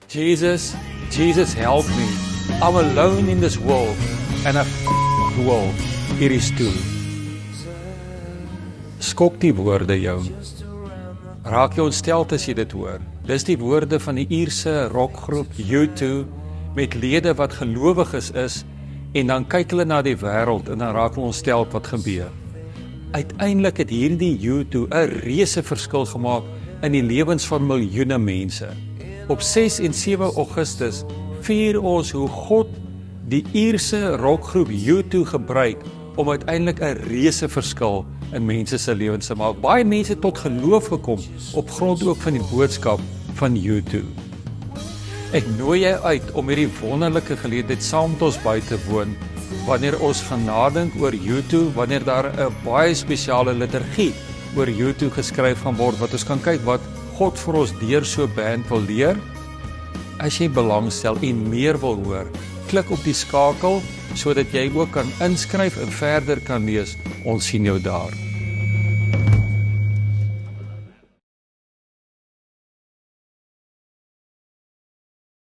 Jesus, Jesus help me. I'm alone in this world and a world it is too. Skok die woorde jou. Raak jy ontsteld as jy dit hoor. Dis die woorde van die Ierse rockgroep U2 met lede wat gelowiges is en dan kyk hulle na die wêreld en dan raak hulle ontsteld wat gebeur. Uiteindelik het hierdie U2 'n reuse verskil gemaak in die lewens van miljoene mense. Op 6 en 7 Augustus vier ons hoe God die Ierse rockgroep U2 gebruik om uiteindelik 'n reuse verskil in mense se lewens te maak. Baie mense tot geloof gekom op grond ook van die boodskap van U2. Ek nooi jou uit om hierdie wonderlike geleentheid saam met ons by te woon wanneer ons gaan nadink oor U2, wanneer daar 'n baie spesiale liturgie oor U2 geskryf gaan word, wat ons kan kyk wat God vir ons deur so 'n band wil leer. As jy belangstel en meer wil hoor, klik op die skakel sodat jy ook kan inskryf en verder kan lees. Ons sien jou daar.